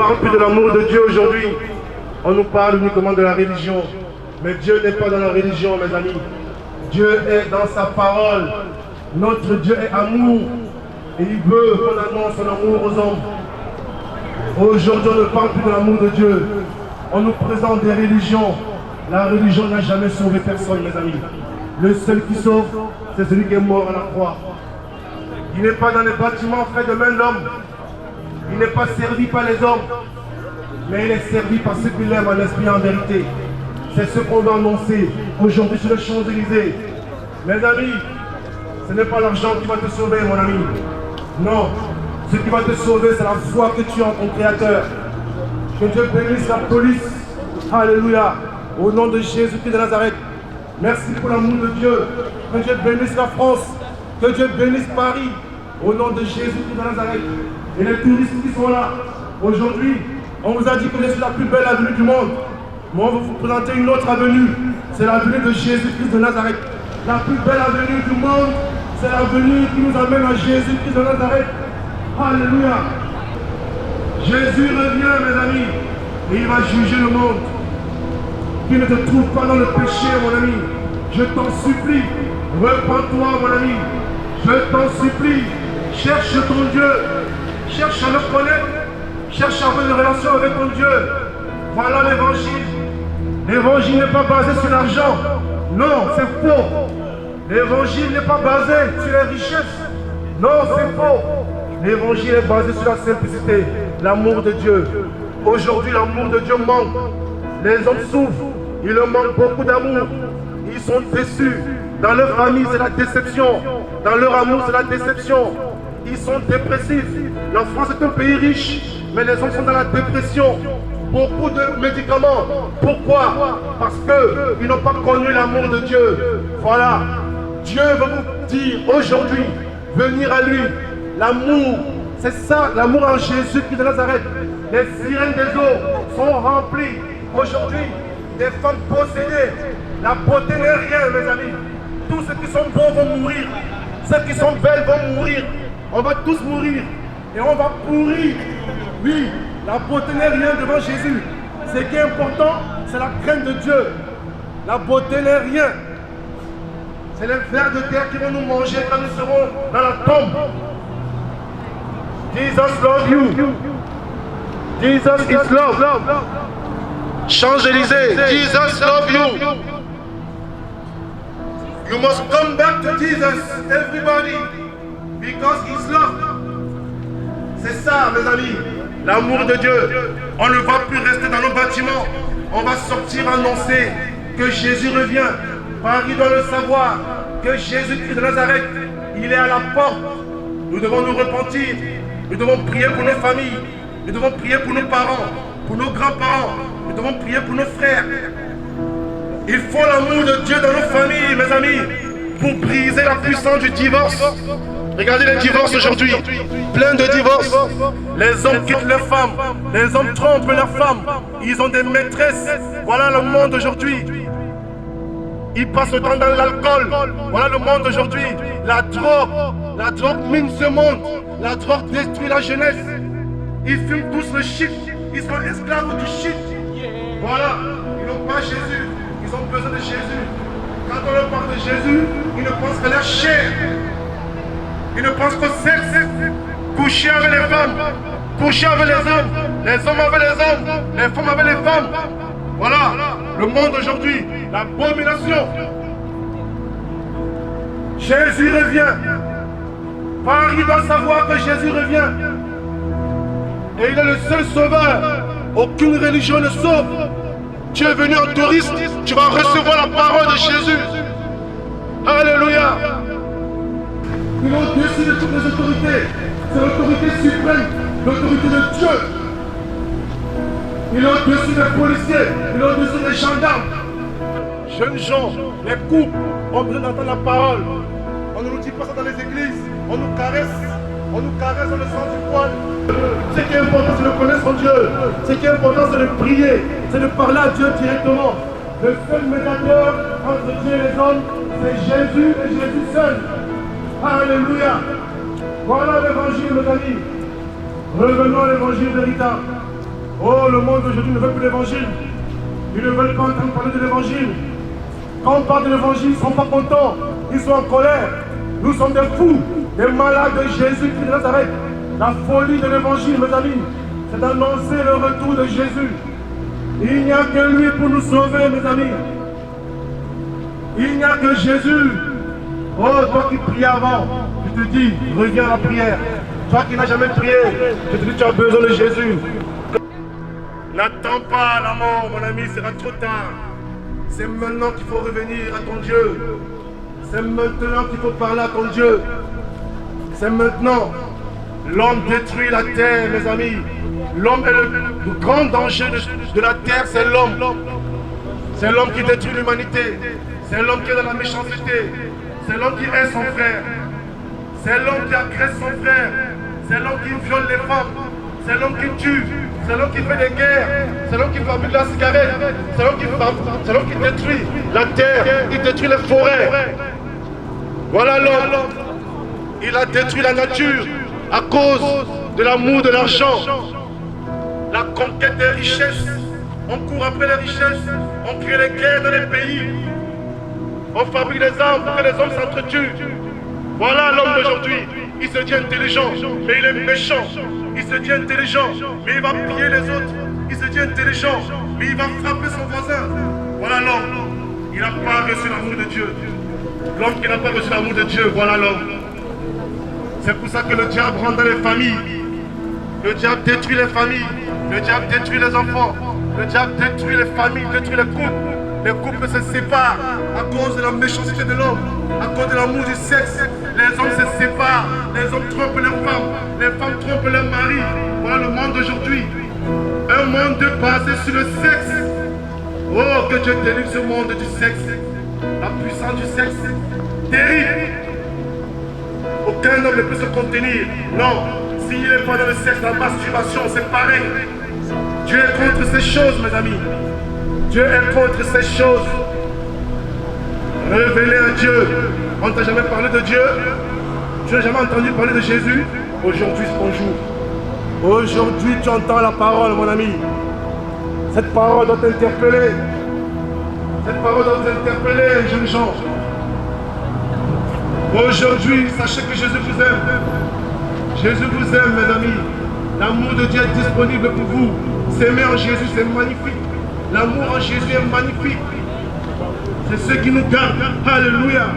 parle plus de l'amour de Dieu aujourd'hui. On nous parle uniquement de la religion. Mais Dieu n'est pas dans la religion, mes amis. Dieu est dans sa parole. Notre Dieu est amour. Et il veut qu'on annonce son amour aux hommes. Aujourd'hui, on ne parle plus de l'amour de Dieu. On nous présente des religions. La religion n'a jamais sauvé personne, mes amis. Le seul qui sauve, c'est celui qui est mort à la croix. Il n'est pas dans les bâtiments faits de main d'homme. Il n'est pas servi par les hommes. Mais il est servi par ceux qui l'aiment en esprit et en vérité. C'est ce qu'on va annoncer aujourd'hui sur les Champs-Élysées. Mes amis, ce n'est pas l'argent qui va te sauver, mon ami. Non, ce qui va te sauver, c'est la foi que tu as en ton Créateur. Que Dieu bénisse la police. Alléluia. Au nom de Jésus-Christ de Nazareth. Merci pour l'amour de Dieu. Que Dieu bénisse la France. Que Dieu bénisse Paris. Au nom de Jésus-Christ de Nazareth. Et les touristes qui sont là. Aujourd'hui, on vous a dit que je suis la plus belle avenue du monde. Moi, on va vous présenter une autre avenue. C'est l'avenue de Jésus-Christ de Nazareth. La plus belle avenue du monde, c'est l'avenue qui nous amène à Jésus-Christ de Nazareth. Alléluia. Jésus revient, mes amis, et il va juger le monde. Qui ne te trouve pas dans le péché, mon ami. Je t'en supplie, repens-toi, mon ami. Je t'en supplie, cherche ton Dieu. Cherche à le connaître. Cherche à avoir une relation avec ton Dieu. Voilà l'évangile. L'évangile n'est pas basé sur l'argent. Non, c'est faux. L'évangile n'est pas basé sur les richesses. Non, c'est faux. L'évangile est basé sur la simplicité, l'amour de Dieu. Aujourd'hui, l'amour de Dieu manque. Les hommes souffrent. Il leur manque beaucoup d'amour. Ils sont déçus. Dans leur famille, c'est la déception. Dans leur amour, c'est la déception. Ils sont dépressifs. La France est un pays riche, mais les hommes sont dans la dépression. Beaucoup de médicaments. Pourquoi? Parce qu'ils n'ont pas connu l'amour de Dieu. Voilà. Dieu veut vous dire aujourd'hui, venir à lui. L'amour, c'est ça, l'amour en Jésus-Christ de Nazareth. Les sirènes des eaux sont remplies. Aujourd'hui, des femmes possédées. La beauté n'est rien, mes amis. Tous ceux qui sont beaux vont mourir. Ceux qui sont belles vont mourir. On va tous mourir. Et on va pourrir. Oui, la beauté n'est rien devant Jésus. Ce qui est important, c'est la crainte de Dieu. La beauté n'est rien. C'est les vers de terre qui vont nous manger quand nous serons dans la tombe. Jesus love you. Jesus is love. Champs-Élysées, Jesus love you. You must come back to Jesus, everybody, because he's love. C'est ça, mes amis, l'amour de Dieu. On ne va plus rester dans nos bâtiments. On va sortir annoncer que Jésus revient. Paris doit le savoir, que Jésus-Christ de Nazareth, il est à la porte. Nous devons nous repentir. Nous devons prier pour nos familles. Nous devons prier pour nos parents, pour nos grands-parents. Nous devons prier pour nos frères. Il faut l'amour de Dieu dans nos familles, mes amis, pour briser la puissance du divorce. Regardez les divorces aujourd'hui, plein de divorces. Les hommes quittent leurs femmes, les hommes trompent leurs femmes. Ils ont des maîtresses. Voilà le monde aujourd'hui. Ils passent le temps dans l'alcool. Voilà le monde aujourd'hui. La drogue mine ce monde. La drogue détruit la jeunesse. Ils fument tous le shit. Ils sont esclaves du shit. Voilà, ils n'ont pas Jésus. Ils ont besoin de Jésus. Quand on leur parle de Jésus, ils ne pensent qu'à leur chair. Ils ne pensent qu'au sexe. Coucher avec les femmes. Coucher avec les hommes. Les hommes avec les hommes. Les femmes avec les femmes. Voilà, le monde aujourd'hui, l'abomination. Jésus revient. Paris doit savoir que Jésus revient. Et il est le seul sauveur. Aucune religion ne sauve. Tu es venu en touriste, tu vas recevoir la parole de Jésus. Alléluia. Il est au-dessus de toutes les autorités. C'est l'autorité suprême, l'autorité de Dieu. Il est au-dessus des policiers, il est au-dessus des gendarmes. Jeunes gens, les couples ont besoin d'entendre la parole. On ne nous dit pas ça dans les églises, on nous caresse dans le sens du poil. Ce qui est important, c'est de connaître son Dieu. Ce qui est important, c'est de prier, c'est de parler à Dieu directement. Le seul médiateur entre Dieu et les hommes, c'est Jésus et Jésus seul. Alléluia. Voilà l'évangile, mes amis. Revenons à l'évangile véritable. Oh, le monde aujourd'hui ne veut plus l'évangile. Ils ne veulent pas entendre parler de l'évangile. Quand on parle de l'évangile, ils ne sont pas contents. Ils sont en colère. Nous sommes des fous, des malades de Jésus qui de Nazareth. La folie de l'évangile, mes amis, c'est d'annoncer le retour de Jésus. Il n'y a que lui pour nous sauver, mes amis. Il n'y a que Jésus. Oh, toi qui priais avant, je te dis, reviens à la prière. Toi qui n'as jamais prié, je te dis, tu as besoin de Jésus. N'attends pas la mort, mon ami, il sera trop tard. C'est maintenant qu'il faut revenir à ton Dieu. C'est maintenant qu'il faut parler à ton Dieu. C'est maintenant. L'homme détruit la terre, mes amis. L'homme est le grand danger de la terre, c'est l'homme. C'est l'homme qui détruit l'humanité. C'est l'homme qui est dans la méchanceté. C'est l'homme qui hait son frère. C'est l'homme qui agresse son frère. C'est l'homme qui viole les femmes. C'est l'homme qui tue. C'est l'homme qui fait des guerres. C'est l'homme qui fabrique la cigarette. C'est l'homme qui détruit la terre. Il détruit les forêts. Voilà l'homme. Il a détruit la nature à cause de l'amour de l'argent. La conquête des richesses. On court après les richesses. On crée les guerres dans les pays. On fabrique des armes pour que les hommes s'entretuent. Voilà l'homme d'aujourd'hui. Il se dit intelligent, mais il est méchant. Il se dit intelligent, mais il va piller les autres. Il se dit intelligent, mais il va frapper son voisin. Voilà l'homme. Il n'a pas reçu l'amour de Dieu. L'homme qui n'a pas reçu l'amour de Dieu, voilà l'homme. C'est pour ça que le diable rentre dans les familles. Le diable détruit les familles. Le diable détruit les enfants. Le diable détruit les familles, détruit les couples. Les couples se séparent à cause de la méchanceté de l'homme, à cause de l'amour du sexe. Les hommes se séparent, les hommes trompent leurs femmes, les femmes trompent leurs maris. Voilà le monde d'aujourd'hui. Un monde basé sur le sexe. Oh, que Dieu délivre ce monde du sexe. La puissance du sexe, terrible. Aucun homme ne peut se contenir. Non, s'il n'est pas dans le sexe, la masturbation, c'est pareil. Dieu est contre ces choses, mes amis. Dieu est contre ces choses. Révélez à Dieu. On ne t'a jamais parlé de Dieu. Tu n'as jamais entendu parler de Jésus. Aujourd'hui, c'est ton jour. Aujourd'hui, tu entends la parole, mon ami. Cette parole doit t'interpeller. Cette parole doit t'interpeller, jeunes gens. Aujourd'hui, sachez que Jésus vous aime. Jésus vous aime, mes amis. L'amour de Dieu est disponible pour vous. S'aimer en Jésus, c'est magnifique. L'amour en Jésus est magnifique. C'est ce qui nous garde. Alléluia.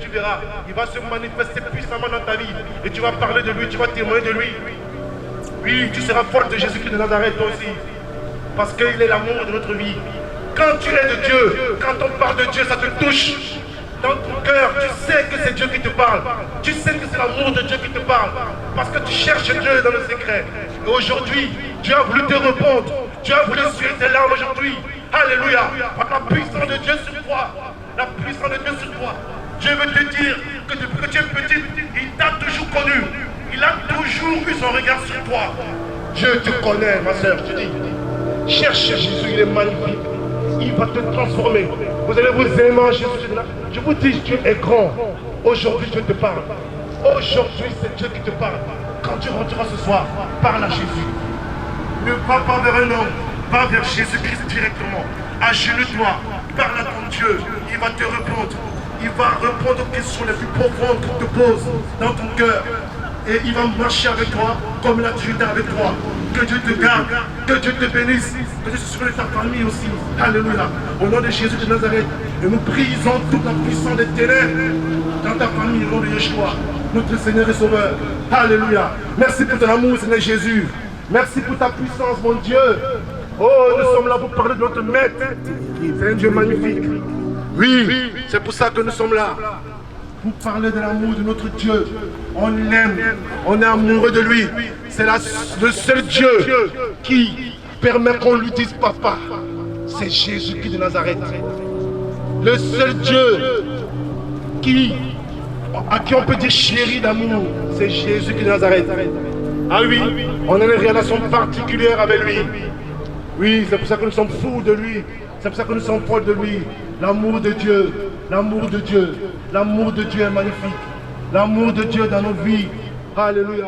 Tu verras, il va se manifester puissamment dans ta vie. Et tu vas parler de lui, tu vas témoigner de lui. Oui, tu seras fort de Jésus-Christ de Nazareth, toi aussi. Parce qu'il est l'amour de notre vie. Quand tu es de Dieu, quand on parle de Dieu, ça te touche. Dans ton cœur, tu sais que c'est Dieu qui te parle. Tu sais que c'est l'amour de Dieu qui te parle. Parce que tu cherches Dieu dans le secret. Et aujourd'hui, Dieu a voulu te répondre. Dieu a voulu suivre tes larmes aujourd'hui. Alléluia. Par la puissance de Dieu sur toi. La puissance de Dieu sur toi. Dieu veut te dire que depuis que tu es petit, il t'a toujours connu. Il a toujours eu son regard sur toi. Dieu te connaît, ma soeur, je te dis. Cherche Jésus, il est magnifique. Il va te transformer. Vous allez vous aimer en Jésus. Je vous dis, Dieu est grand. Aujourd'hui, Dieu te parle. Aujourd'hui, c'est Dieu qui te parle. Quand tu rentreras ce soir, parle à Jésus. Ne va pas vers un homme, va vers Jésus-Christ directement. Agenouille-toi, parle à ton Dieu. Il va te répondre. Il va répondre aux questions les plus profondes qu'on te pose dans ton cœur. Et il va marcher avec toi comme il a toujours été avec toi. Que Dieu te garde, que Dieu te bénisse, que Dieu surveille ta famille aussi. Alléluia. Au nom de Jésus de Nazareth, et nous brisons toute la puissance des ténèbres dans ta famille, au nom de Yeshua, notre Seigneur et Sauveur. Alléluia. Merci pour ton amour, Seigneur Jésus. Merci pour ta puissance, mon Dieu. Oh, nous sommes là pour parler de notre Maître. C'est un Dieu magnifique. Oui, c'est pour ça que nous sommes là. Pour parler de l'amour de notre Dieu. On l'aime, on est amoureux de lui. C'est le seul Dieu qui permet qu'on lui dise papa. C'est Jésus-Christ de Nazareth. Le seul Dieu à qui on peut dire chéri d'amour, c'est Jésus-Christ de Nazareth. Ah oui, on a une relation particulière avec lui. Oui, c'est pour ça que nous sommes fous de lui. C'est pour ça que nous sommes folles de lui. L'amour de Dieu, l'amour de Dieu, l'amour de Dieu est magnifique. L'amour de Dieu dans nos vies. Alléluia.